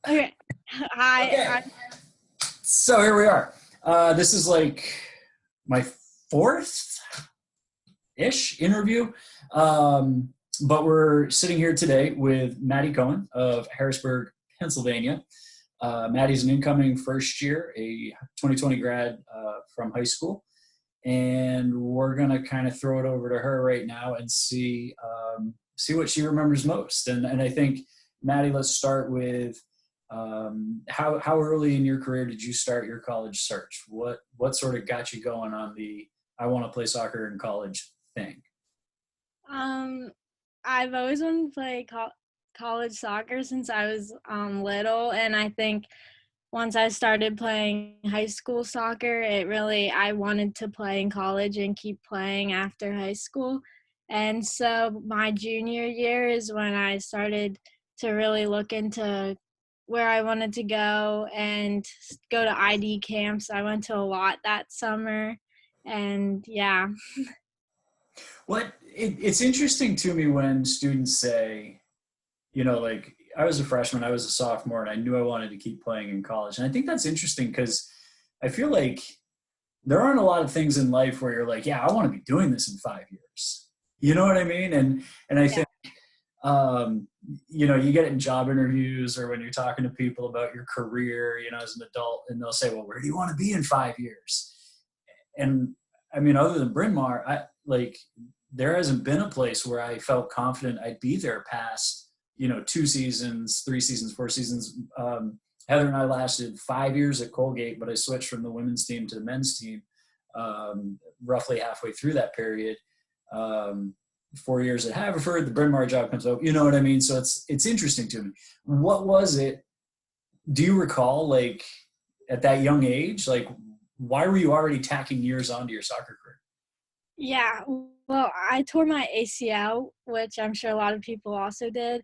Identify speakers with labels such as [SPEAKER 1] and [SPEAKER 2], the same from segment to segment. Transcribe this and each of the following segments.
[SPEAKER 1] Okay. Hi.
[SPEAKER 2] Okay, so here we are. This is like my fourth-ish interview, um, but we're sitting here today with Maddie Cohen of Harrisburg, Pennsylvania. Maddie's an incoming first year, a 2020 grad from high school, and we're gonna kind of throw it over to her right now and see what she remembers most. And I think, Maddie, let's start with how early in your career did you start your college search? What sort of got you going on the I want to play soccer in college thing?
[SPEAKER 1] Um, I've always wanted to play college soccer since I was little, and I think once I started playing high school soccer, I wanted to play in college and keep playing after high school. And so my junior year is when I started to really look into where I wanted to go and go to ID camps. I went to a lot that summer, and yeah.
[SPEAKER 2] It's interesting to me when students say, like, I was a freshman, I was a sophomore, and I knew I wanted to keep playing in college. And I think that's interesting because I feel like there aren't a lot of things in life where you're like, yeah, I want to be doing this in 5 years. You know what I mean? And I think um, you get it in job interviews or when you're talking to people about your career, as an adult, and they'll say, well, where do you want to be in 5 years? And I mean, other than Bryn Mawr, there hasn't been a place where I felt confident I'd be there past, 2 seasons, 3 seasons, 4 seasons. Heather and I lasted 5 years at Colgate, but I switched from the women's team to the men's team roughly halfway through that period. 4 years at Haverford, the Bryn Mawr job comes up. You know what I mean? So it's interesting to me. What was it? Do you recall, like, at that young age, like, why were you already tacking years onto your soccer career?
[SPEAKER 1] Yeah, well, I tore my ACL, which I'm sure a lot of people also did,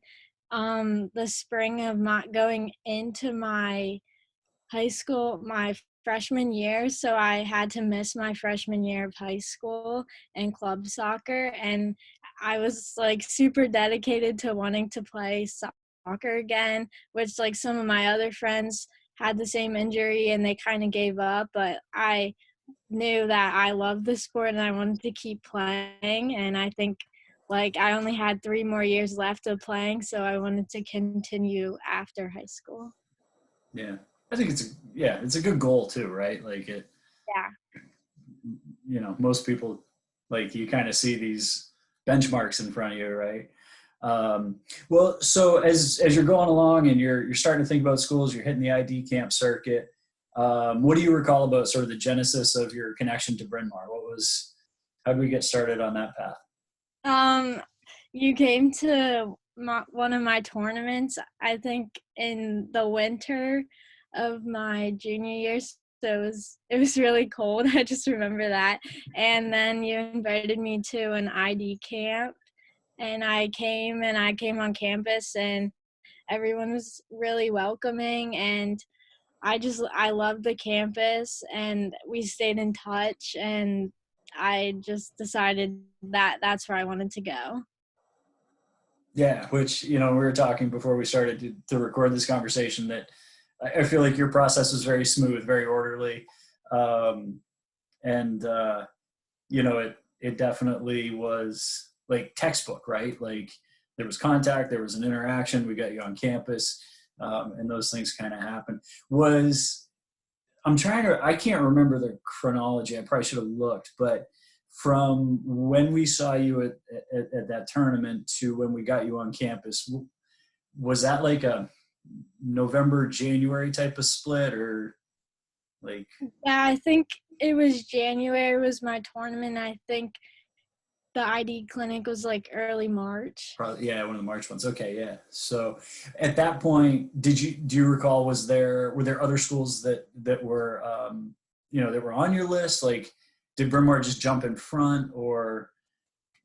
[SPEAKER 1] the spring of my going into my high school, my freshman year. So I had to miss my freshman year of high school and club soccer. And I was like super dedicated to wanting to play soccer again, which like some of my other friends had the same injury and they kind of gave up. But I knew that I loved the sport and I wanted to keep playing. And I think like I only had 3 more years left of playing, so I wanted to continue after high school.
[SPEAKER 2] Yeah, I think it's a good goal too, right? Like
[SPEAKER 1] Yeah.
[SPEAKER 2] most people, like, you kind of see these benchmarks in front of you, right? Well, so as you're going along and you're starting to think about schools, you're hitting the ID camp circuit. What do you recall about sort of the genesis of your connection to Bryn Mawr? How did we get started on that path?
[SPEAKER 1] Um, you came to one of my tournaments, I think in the winter of my junior year. So it was really cold. I just remember that. And then you invited me to an ID camp, and I came on campus, and everyone was really welcoming, and I loved the campus, and we stayed in touch, and I just decided that that's where I wanted to go.
[SPEAKER 2] Yeah, which, we were talking before we started to record this conversation that I feel like your process was very smooth, very orderly. Um, and, it definitely was like textbook, right? Like, there was contact, there was an interaction, we got you on campus, and those things kind of happened. I can't remember the chronology. I probably should have looked, but from when we saw you at that tournament to when we got you on campus, was that like a November, January type of split, or like?
[SPEAKER 1] Yeah, I think it was January was my tournament. I think the ID clinic was like early March.
[SPEAKER 2] Probably, yeah, one of the March ones. Okay, yeah. So at that point, do you recall, were there other schools that were that were on your list? Like, did Bryn Mawr just jump in front, or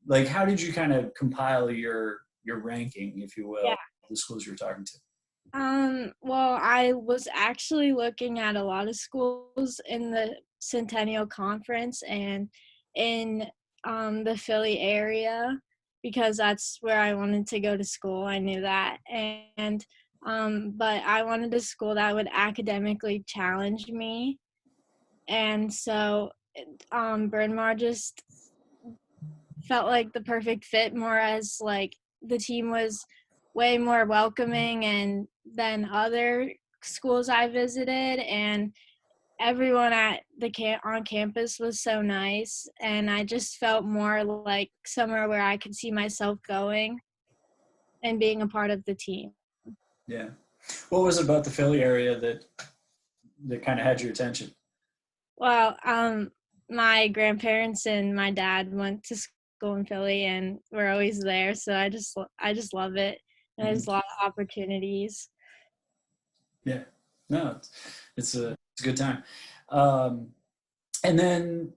[SPEAKER 2] like, how did you kind of compile your ranking, if you will,
[SPEAKER 1] Yeah.
[SPEAKER 2] of the schools you're talking to?
[SPEAKER 1] Well, I was actually looking at a lot of schools in the Centennial Conference and in the Philly area because that's where I wanted to go to school. I knew that. And But I wanted a school that would academically challenge me. And so Bryn Mawr just felt like the perfect fit, more as like the team was way more welcoming and than other schools I visited, and everyone at the on campus was so nice, and I just felt more like somewhere where I could see myself going and being a part of the team.
[SPEAKER 2] Yeah. What was it about the Philly area that kind of had your attention?
[SPEAKER 1] Well, my grandparents and my dad went to school in Philly, and we're always there. So I just love it. And
[SPEAKER 2] Mhm.
[SPEAKER 1] there's a lot of opportunities.
[SPEAKER 2] Yeah. No, it's a good time. Um, and then,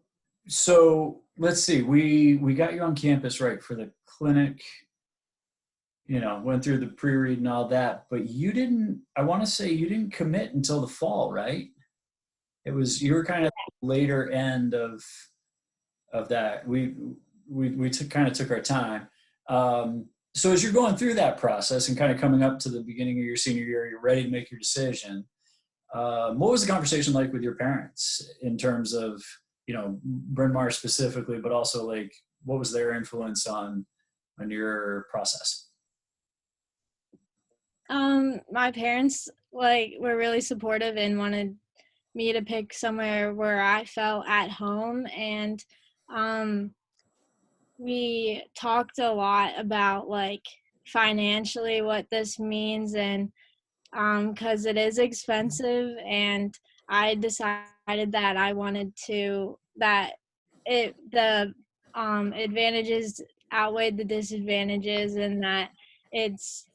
[SPEAKER 2] so let's see, we got you on campus, right, for the clinic, went through the pre-read and all that, but I want to say you didn't commit until the fall, right? You were kind of later end of that. We kind of took our time. So as you're going through that process and kind of coming up to the beginning of your senior year, you're ready to make your decision. What was the conversation like with your parents in terms of, Bryn Mawr specifically, but also like what was their influence on your process?
[SPEAKER 1] My parents were really supportive and wanted me to pick somewhere where I felt at home, and um we talked a lot about financially what this means, and because it is expensive, and I decided that I wanted to that it the advantages outweighed the disadvantages, and that it's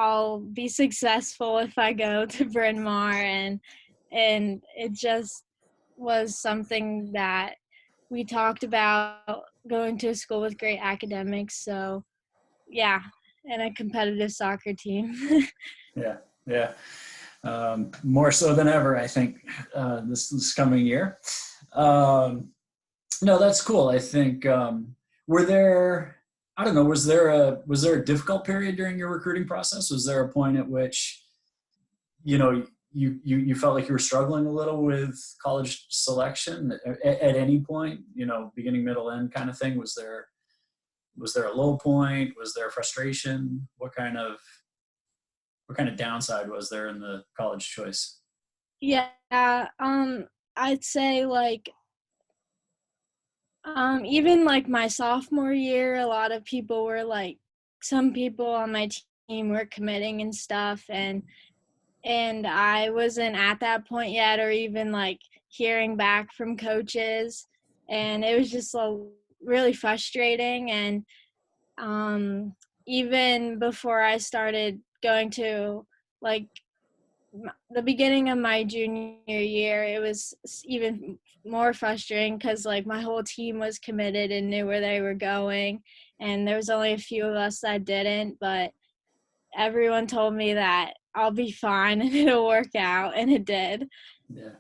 [SPEAKER 1] I'll be successful if I go to Bryn Mawr, and it just was something that we talked about, going to a school with great academics. So yeah, and a competitive soccer team.
[SPEAKER 2] Yeah, yeah. More so than ever, I think, this coming year. Um, no, that's cool. I think, were there, I don't know, was there a difficult period during your recruiting process? Was there a point at which, you felt like you were struggling a little with college selection at any point, beginning, middle, end kind of thing? Was there a low point? Was there frustration? What kind of downside was there in the college choice?
[SPEAKER 1] Yeah, I'd say even my sophomore year, a lot of people were some people on my team were committing and stuff, and I wasn't at that point yet, or even hearing back from coaches, and it was just really frustrating. And even before I started going to like the beginning of my junior year, it was even more frustrating because my whole team was committed and knew where they were going, and there was only a few of us that didn't, but everyone told me that I'll be fine and it'll work out, and it did.
[SPEAKER 2] Yeah.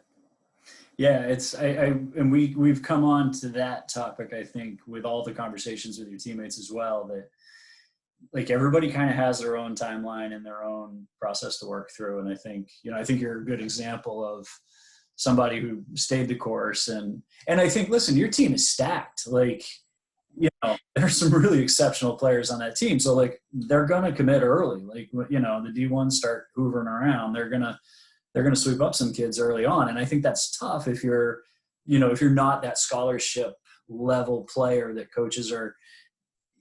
[SPEAKER 2] Yeah, and we've come on to that topic, I think, with all the conversations with your teammates as well, that like everybody kind of has their own timeline and their own process to work through. And I think you're a good example of somebody who stayed the course. And I think, listen, your team is stacked. There's some really exceptional players on that team. So they're going to commit early. The D1s start hoovering around. They're going to sweep up some kids early on. And I think that's tough if you're not that scholarship level player that coaches are,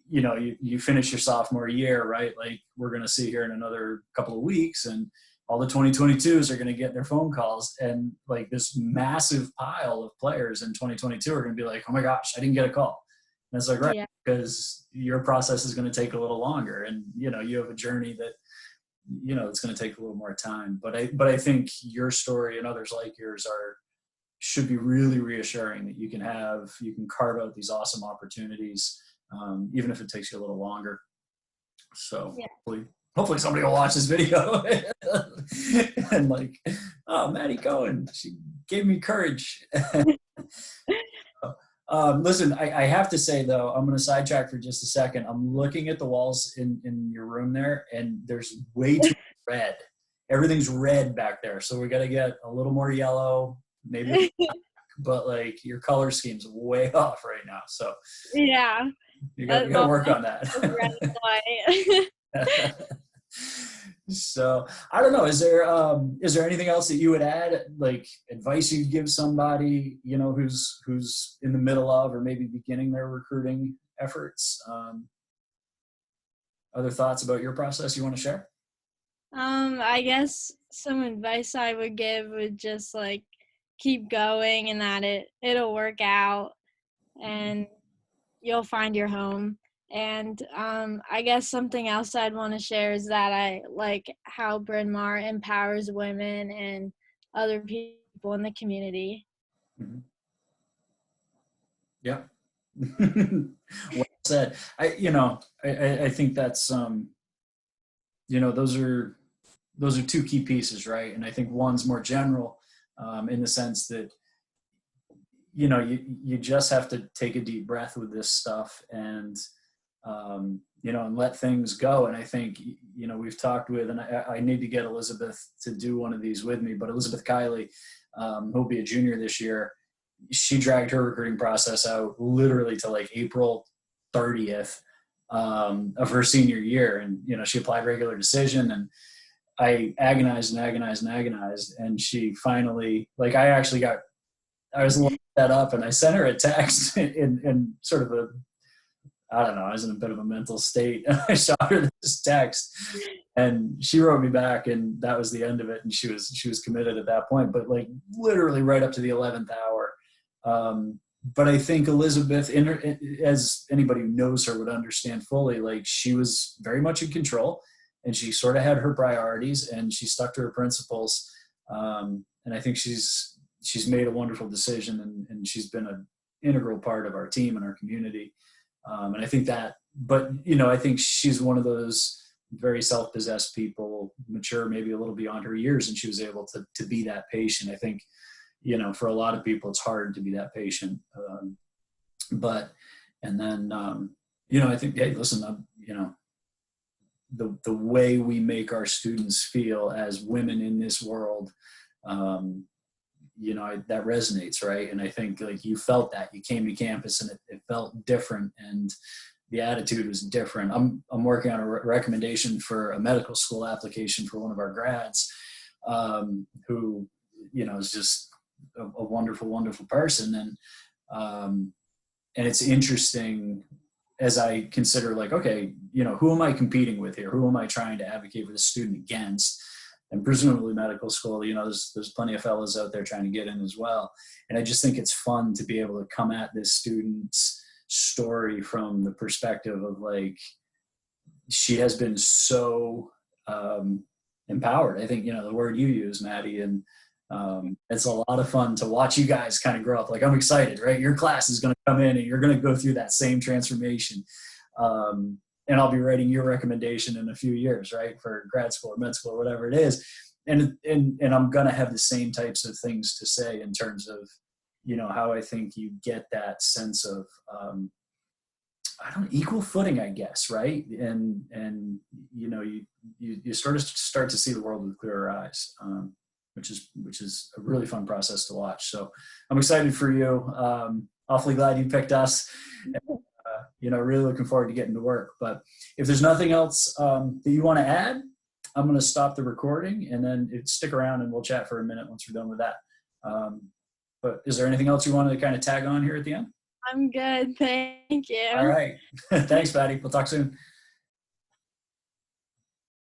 [SPEAKER 2] you finish your sophomore year, right? Like we're going to see here in another couple of weeks, and all the 2022s are going to get their phone calls, and this massive pile of players in 2022 are going to be like, oh my gosh, I didn't get a call. And it's right,
[SPEAKER 1] Yeah.
[SPEAKER 2] because your process is going to take a little longer, and you have a journey that it's going to take a little more time. But I think your story and others like yours should be really reassuring that you can carve out these awesome opportunities, even if it takes you a little longer. So
[SPEAKER 1] Yeah.
[SPEAKER 2] hopefully somebody will watch this video and oh, Maddie Cohen, she gave me courage. Listen, I have to say though, I'm going to sidetrack for just a second. I'm looking at the walls in your room there, and there's way too much red. Everything's red back there, so we got to get a little more yellow, maybe. But like your color scheme's way off right now, so
[SPEAKER 1] Yeah.
[SPEAKER 2] you got to
[SPEAKER 1] Well,
[SPEAKER 2] work on
[SPEAKER 1] red
[SPEAKER 2] that.
[SPEAKER 1] and white.
[SPEAKER 2] So I don't know. Is there anything else that you would add, like advice you'd give somebody, you know, who's in the middle of or maybe beginning their recruiting efforts? Other thoughts about your process you want to share?
[SPEAKER 1] I guess some advice I would give would just like keep going and that it'll work out and you'll find your home. And I guess something else I'd want to share is that I like how Bryn Mawr empowers women and other people in the community.
[SPEAKER 2] Mm-hmm. Yeah. Well said. I think that's you know, those are two key pieces, right? And I think one's more general, in the sense that, you know, you just have to take a deep breath with this stuff and, you know, and let things go. And I think, you know, we've talked with, and I need to get Elizabeth to do one of these with me, but Elizabeth Kiley, who'll be a junior this year, she dragged her recruiting process out literally to like April 30th, of her senior year. And, you know, she applied regular decision, and I agonized and agonized and agonized. And she finally, like, I was looking that up, and I sent her a text in sort of a, I don't know, I was in a bit of a mental state. I shot her this text, and she wrote me back, and that was the end of it. And she was committed at that point, but like literally right up to the 11th hour. But I think Elizabeth, as anybody who knows her would understand fully, like she was very much in control, and she sort of had her priorities, and she stuck to her principles. And I think she's made a wonderful decision, and she's been an integral part of our team and our community. And I think that, but you know, I think she's one of those very self-possessed people, mature, maybe a little beyond her years, and she was able to be that patient. I think, you know, for a lot of people, it's hard to be that patient. And then, you know, I think, hey, listen, you know, the way we make our students feel as women in this world, you know, that resonates, right? And I think like you felt that. You came to campus and it felt different, and the attitude was different. I'm working on a recommendation for a medical school application for one of our grads, who, you know, is just a wonderful, wonderful person. And it's interesting as I consider like, okay, you know, who am I competing with here? Who am I trying to advocate for the student against? And presumably medical school, you know, there's plenty of fellows out there trying to get in as well. And I just think it's fun to be able to come at this student's story from the perspective of like, she has been so empowered. I think, you know, the word you use, Maddie, and it's a lot of fun to watch you guys kind of grow up. Like, I'm excited, right? Your class is going to come in and you're going to go through that same transformation. And I'll be writing your recommendation in a few years, right? For grad school or med school or whatever it is. And I'm going to have the same types of things to say in terms of, you know, how I think you get that sense of, I don't know, equal footing, I guess. Right. And, you know, you sort of start to see the world with clearer eyes, which is a really fun process to watch. So I'm excited for you. Awfully glad you picked us. You know, really looking forward to getting to work. But if there's nothing else that you want to add, I'm going to stop the recording, and then stick around and we'll chat for a minute once we're done with that. But is there anything else you want to kind of tag on here at the end?
[SPEAKER 1] I'm good. Thank you.
[SPEAKER 2] All right. Thanks, Maddie. We'll talk soon.